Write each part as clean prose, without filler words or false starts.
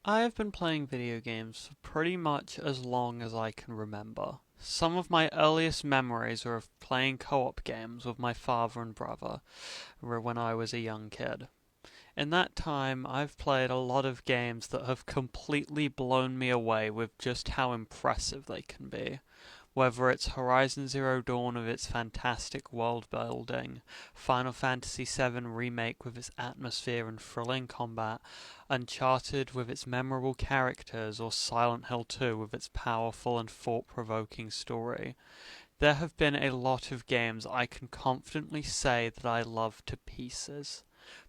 I have been playing video games for pretty much as long as I can remember. Some of my earliest memories are of playing co-op games with my father and brother when I was a young kid. In that time, I've played a lot of games that have completely blown me away with just how impressive they can be. Whether it's Horizon Zero Dawn with its fantastic world building, Final Fantasy VII Remake with its atmosphere and thrilling combat, Uncharted with its memorable characters, or Silent Hill 2 with its powerful and thought-provoking story. There have been a lot of games I can confidently say that I love to pieces,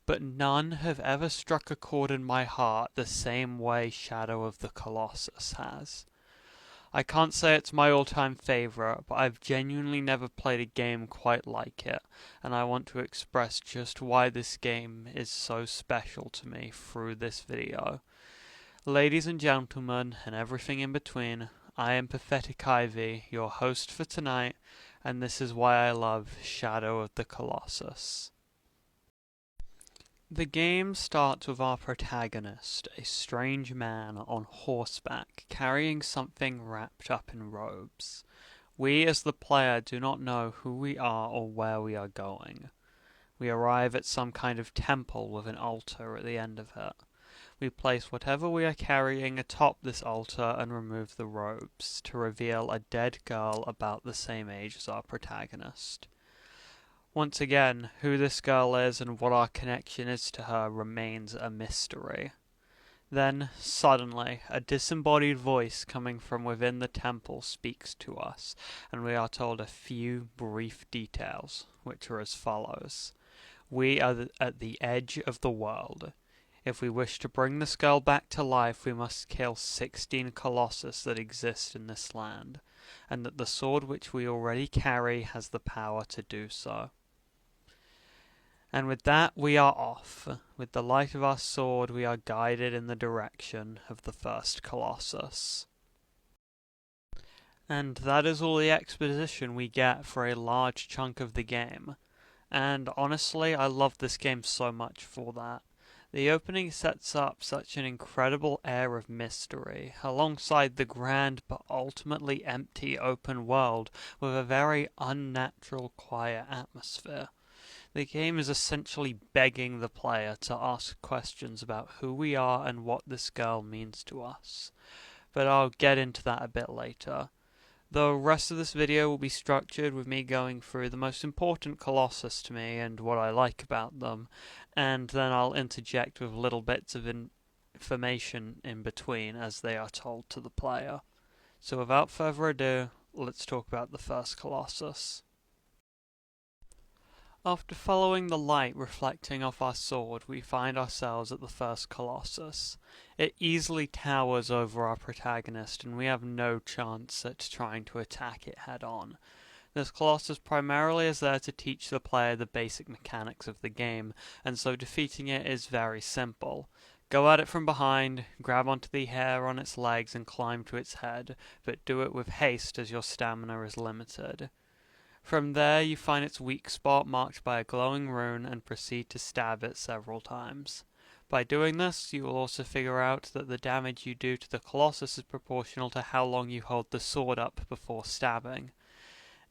but none have ever struck a chord in my heart the same way Shadow of the Colossus has. I can't say it's my all-time favorite, but I've genuinely never played a game quite like it, and I want to express just why this game is so special to me through this video. Ladies and gentlemen, and everything in between, I am Pathetic Ivy, your host for tonight, and this is why I love Shadow of the Colossus. The game starts with our protagonist, a strange man on horseback, carrying something wrapped up in robes. We as the player do not know who we are or where we are going. We arrive at some kind of temple with an altar at the end of it. We place whatever we are carrying atop this altar and remove the robes, to reveal a dead girl about the same age as our protagonist. Once again, who this girl is and what our connection is to her remains a mystery. Then, suddenly, a disembodied voice coming from within the temple speaks to us, and we are told a few brief details, which are as follows. We are at the edge of the world. If we wish to bring this girl back to life, we must kill 16 Colossus that exist in this land, and that the sword which we already carry has the power to do so. And with that, we are off. With the light of our sword, we are guided in the direction of the first Colossus. And that is all the exposition we get for a large chunk of the game. And honestly, I love this game so much for that. The opening sets up such an incredible air of mystery, alongside the grand but ultimately empty open world with a very unnatural quiet atmosphere. The game is essentially begging the player to ask questions about who we are and what this girl means to us. But I'll get into that a bit later. The rest of this video will be structured with me going through the most important Colossus to me and what I like about them, and then I'll interject with little bits of information in between as they are told to the player. So without further ado, let's talk about the first Colossus. After following the light reflecting off our sword, we find ourselves at the first Colossus. It easily towers over our protagonist, and we have no chance at trying to attack it head-on. This Colossus primarily is there to teach the player the basic mechanics of the game, and so defeating it is very simple. Go at it from behind, grab onto the hair on its legs and climb to its head, but do it with haste as your stamina is limited. From there, you find its weak spot marked by a glowing rune and proceed to stab it several times. By doing this, you will also figure out that the damage you do to the Colossus is proportional to how long you hold the sword up before stabbing.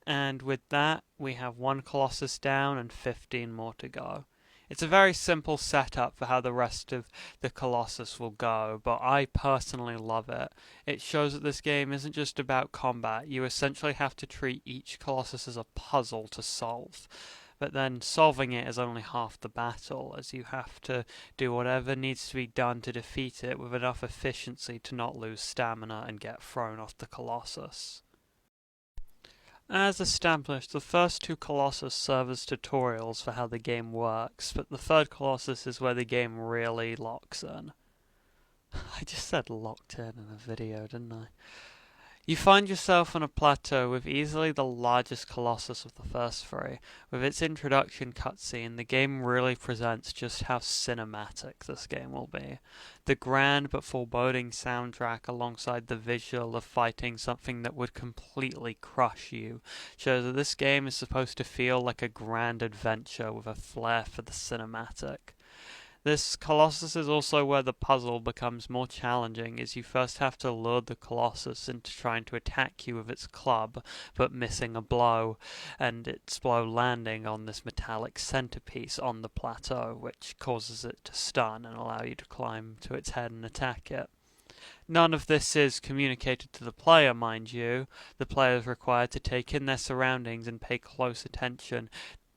And with that, we have one Colossus down and 15 more to go. It's a very simple setup for how the rest of the Colossus will go, but I personally love it. It shows that this game isn't just about combat. You essentially have to treat each Colossus as a puzzle to solve. But then solving it is only half the battle, as you have to do whatever needs to be done to defeat it with enough efficiency to not lose stamina and get thrown off the Colossus. As established, the first two Colossus serve as tutorials for how the game works, but the third Colossus is where the game really locks in. I just said locked in a video, didn't I? You find yourself on a plateau with easily the largest Colossus of the first three. With its introduction cutscene, the game really presents just how cinematic this game will be. The grand but foreboding soundtrack alongside the visual of fighting something that would completely crush you shows that this game is supposed to feel like a grand adventure with a flair for the cinematic. This Colossus is also where the puzzle becomes more challenging, as you first have to lure the Colossus into trying to attack you with its club, but missing a blow, and its blow landing on this metallic centerpiece on the plateau, which causes it to stun and allow you to climb to its head and attack it. None of this is communicated to the player, mind you. The player is required to take in their surroundings and pay close attention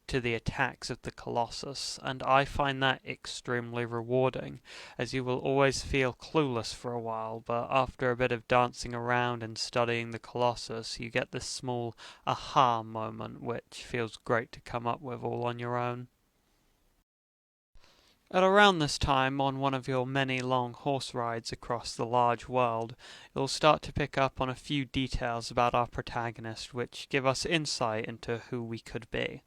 to the attacks of the Colossus, and I find that extremely rewarding, as you will always feel clueless for a while, but after a bit of dancing around and studying the Colossus, you get this small aha moment which feels great to come up with all on your own. At around this time, on one of your many long horse rides across the large world, you'll start to pick up on a few details about our protagonist which give us insight into who we could be.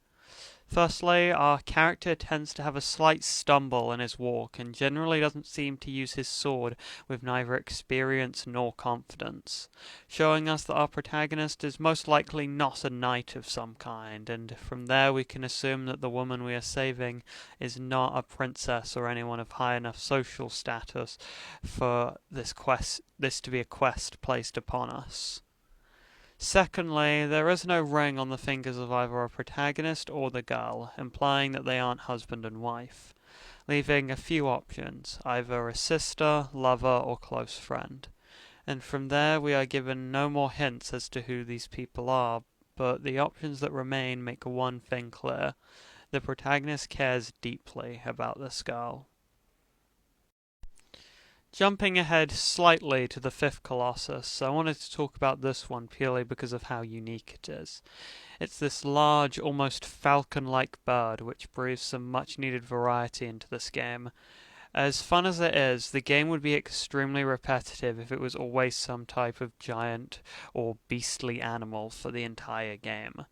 Firstly, our character tends to have a slight stumble in his walk and generally doesn't seem to use his sword with neither experience nor confidence, showing us that our protagonist is most likely not a knight of some kind, and from there we can assume that the woman we are saving is not a princess or anyone of high enough social status for this to be a quest placed upon us. Secondly, there is no ring on the fingers of either our protagonist or the girl, implying that they aren't husband and wife, leaving a few options, either a sister, lover, or close friend. And from there we are given no more hints as to who these people are, but the options that remain make one thing clear: the protagonist cares deeply about this girl. Jumping ahead slightly to the fifth Colossus, I wanted to talk about this one purely because of how unique it is. It's this large, almost falcon-like bird which breathes some much-needed variety into this game. As fun as it is, the game would be extremely repetitive if it was always some type of giant or beastly animal for the entire game.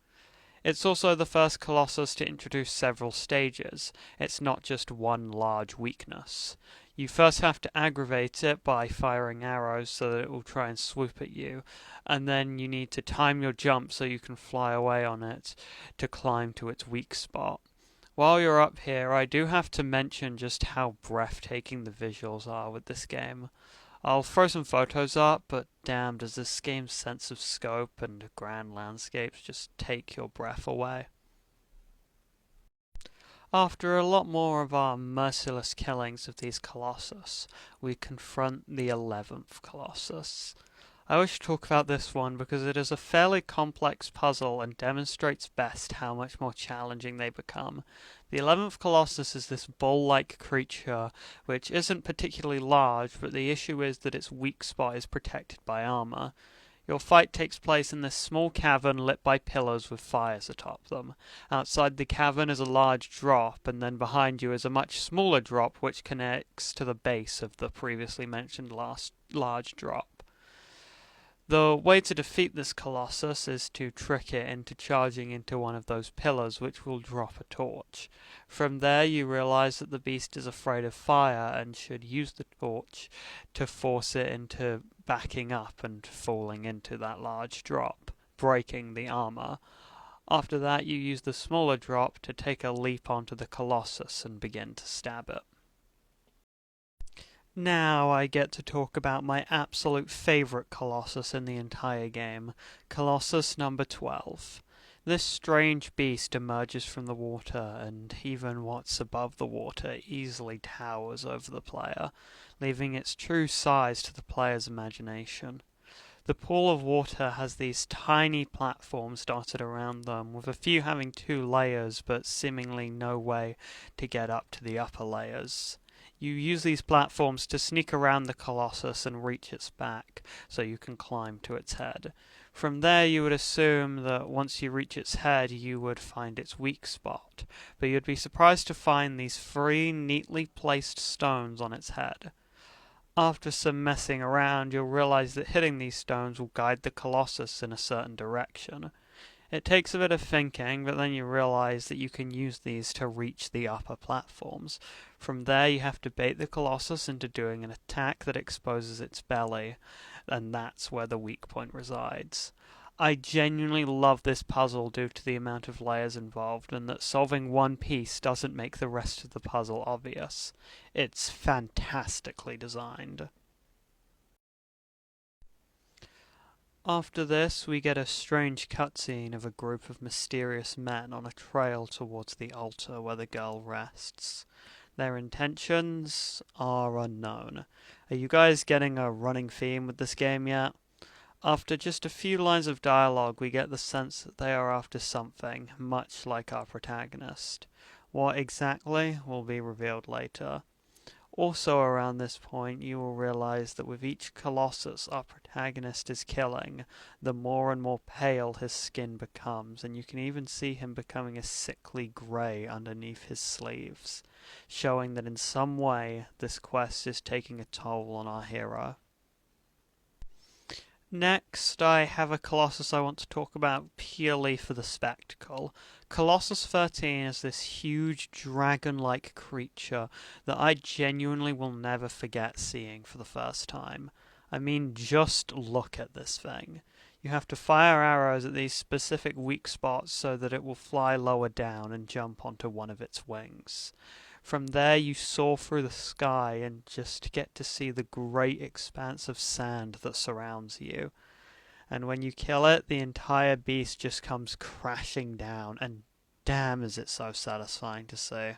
It's also the first Colossus to introduce several stages. It's not just one large weakness. You first have to aggravate it by firing arrows so that it will try and swoop at you, and then you need to time your jump so you can fly away on it to climb to its weak spot. While you're up here, I do have to mention just how breathtaking the visuals are with this game. I'll throw some photos up, but damn, does this game's sense of scope and grand landscapes just take your breath away. After a lot more of our merciless killings of these Colossus, we confront the 11th Colossus. I wish to talk about this one because it is a fairly complex puzzle and demonstrates best how much more challenging they become. The 11th Colossus is this bull-like creature which isn't particularly large, but the issue is that its weak spot is protected by armor. Your fight takes place in this small cavern lit by pillars with fires atop them. Outside the cavern is a large drop, and then behind you is a much smaller drop which connects to the base of the previously mentioned last large drop. The way to defeat this Colossus is to trick it into charging into one of those pillars which will drop a torch. From there you realize that the beast is afraid of fire and should use the torch to force it into backing up and falling into that large drop, breaking the armor. After that you use the smaller drop to take a leap onto the Colossus and begin to stab it. Now I get to talk about my absolute favourite Colossus in the entire game, Colossus number 12. This strange beast emerges from the water, and even what's above the water easily towers over the player, leaving its true size to the player's imagination. The pool of water has these tiny platforms dotted around them, with a few having 2 layers but seemingly no way to get up to the upper layers. You use these platforms to sneak around the Colossus and reach its back, so you can climb to its head. From there you would assume that once you reach its head you would find its weak spot, but you'd be surprised to find these 3 neatly placed stones on its head. After some messing around you'll realize that hitting these stones will guide the Colossus in a certain direction. It takes a bit of thinking, but then you realize that you can use these to reach the upper platforms. From there you have to bait the Colossus into doing an attack that exposes its belly, and that's where the weak point resides. I genuinely love this puzzle due to the amount of layers involved, and that solving one piece doesn't make the rest of the puzzle obvious. It's fantastically designed. After this, we get a strange cutscene of a group of mysterious men on a trail towards the altar where the girl rests. Their intentions are unknown. Are you guys getting a running theme with this game yet? After just a few lines of dialogue, we get the sense that they are after something, much like our protagonist. What exactly will be revealed later. Also, around this point, you will realize that with each Colossus our protagonist is killing, the more and more pale his skin becomes, and you can even see him becoming a sickly grey underneath his sleeves, showing that in some way this quest is taking a toll on our hero. Next, I have a Colossus I want to talk about purely for the spectacle. Colossus 13 is this huge dragon-like creature that I genuinely will never forget seeing for the first time. I mean, just look at this thing. You have to fire arrows at these specific weak spots so that it will fly lower down and jump onto one of its wings. From there, you soar through the sky and just get to see the great expanse of sand that surrounds you. And when you kill it, the entire beast just comes crashing down, and damn is it so satisfying to see.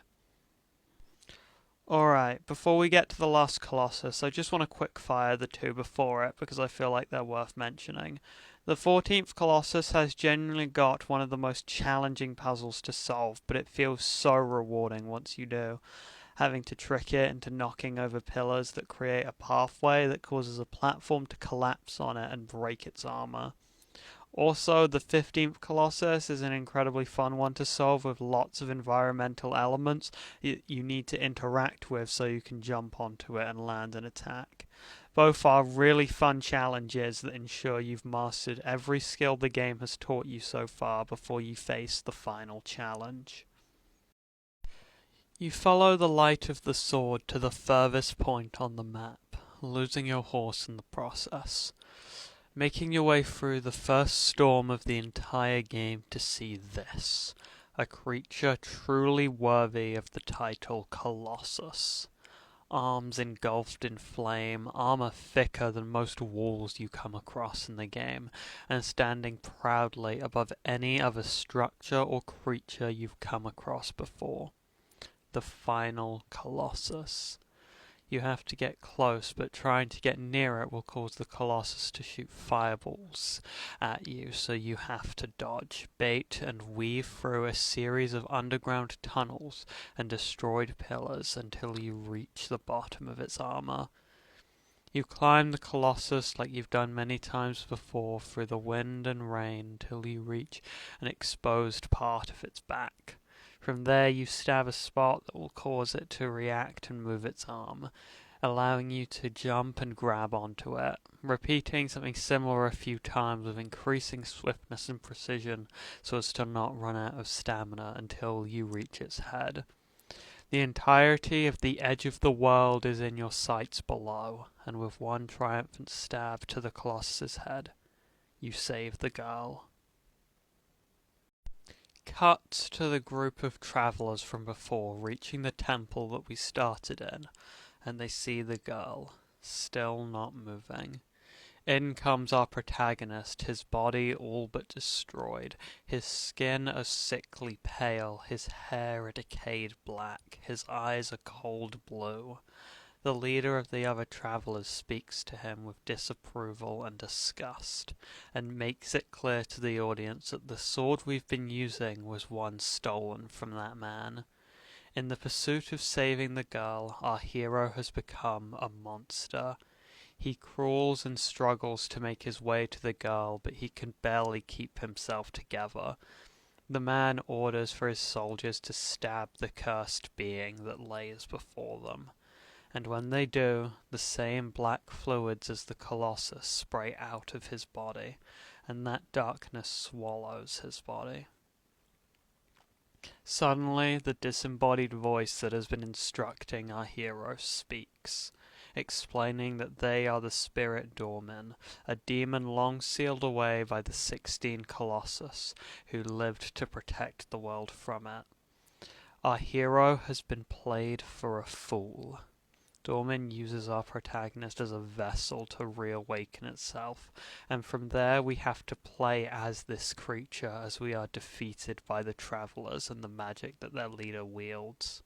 Alright, before we get to the last Colossus, I just want to quick fire the two before it because I feel like they're worth mentioning. The 14th Colossus has genuinely got one of the most challenging puzzles to solve, but it feels so rewarding once you do. Having to trick it into knocking over pillars that create a pathway that causes a platform to collapse on it and break its armor. Also, the 15th Colossus is an incredibly fun one to solve with lots of environmental elements you need to interact with so you can jump onto it and land an attack. Both are really fun challenges that ensure you've mastered every skill the game has taught you so far before you face the final challenge. You follow the light of the sword to the furthest point on the map, losing your horse in the process. Making your way through the first storm of the entire game to see this, a creature truly worthy of the title Colossus. Arms engulfed in flame, armor thicker than most walls you come across in the game, and standing proudly above any other structure or creature you've come across before. The final Colossus. You have to get close, but trying to get near it will cause the Colossus to shoot fireballs at you, so you have to dodge, bait, and weave through a series of underground tunnels and destroyed pillars until you reach the bottom of its armor. You climb the Colossus like you've done many times before through the wind and rain till you reach an exposed part of its back. From there you stab a spot that will cause it to react and move its arm, allowing you to jump and grab onto it, repeating something similar a few times with increasing swiftness and precision so as to not run out of stamina until you reach its head. The entirety of the edge of the world is in your sights below, and with one triumphant stab to the Colossus's head, you save the girl. Cut to the group of travellers from before reaching the temple that we started in, and they see the girl, still not moving. In comes our protagonist, his body all but destroyed, his skin a sickly pale, his hair a decayed black, his eyes a cold blue. The leader of the other travellers speaks to him with disapproval and disgust, and makes it clear to the audience that the sword we've been using was one stolen from that man. In the pursuit of saving the girl, our hero has become a monster. He crawls and struggles to make his way to the girl, but he can barely keep himself together. The man orders for his soldiers to stab the cursed being that lays before them. And when they do, the same black fluids as the Colossus spray out of his body, and that darkness swallows his body. Suddenly, the disembodied voice that has been instructing our hero speaks. explaining that they are the spirit Dormin, a demon long sealed away by the 16 Colossus, who lived to protect the world from it. Our hero has been played for a fool. Dormin uses our protagonist as a vessel to reawaken itself, and from there we have to play as this creature as we are defeated by the Travelers and the magic that their leader wields.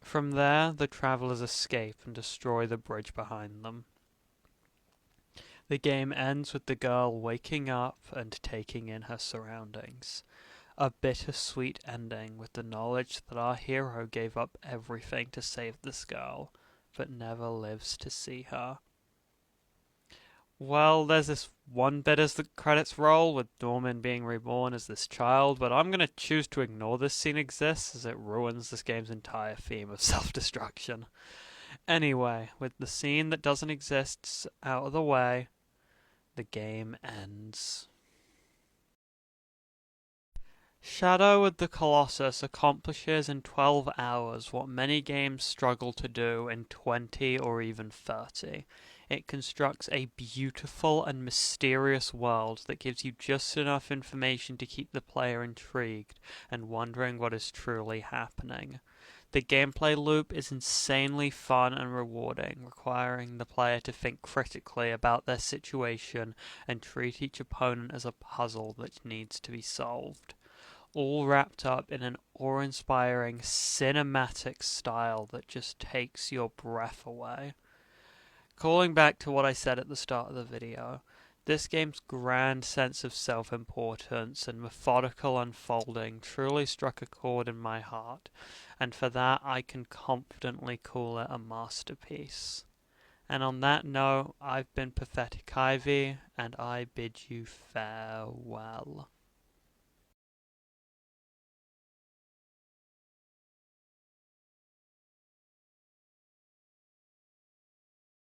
From there, the Travelers escape and destroy the bridge behind them. The game ends with the girl waking up and taking in her surroundings. A bittersweet ending with the knowledge that our hero gave up everything to save this girl, but never lives to see her. Well, there's this one bit as the credits roll with Norman being reborn as this child, but I'm going to choose to ignore this scene exists as it ruins this game's entire theme of self-destruction. Anyway, with the scene that doesn't exist out of the way, the game ends. Shadow of the Colossus accomplishes in 12 hours what many games struggle to do in 20 or even 30. It constructs a beautiful and mysterious world that gives you just enough information to keep the player intrigued and wondering what is truly happening. The gameplay loop is insanely fun and rewarding, requiring the player to think critically about their situation and treat each opponent as a puzzle that needs to be solved. All wrapped up in an awe-inspiring cinematic style that just takes your breath away. Calling back to what I said at the start of the video, this game's grand sense of self-importance and methodical unfolding truly struck a chord in my heart, and for that I can confidently call it a masterpiece. And on that note, I've been Pathetic Ivy, and I bid you farewell.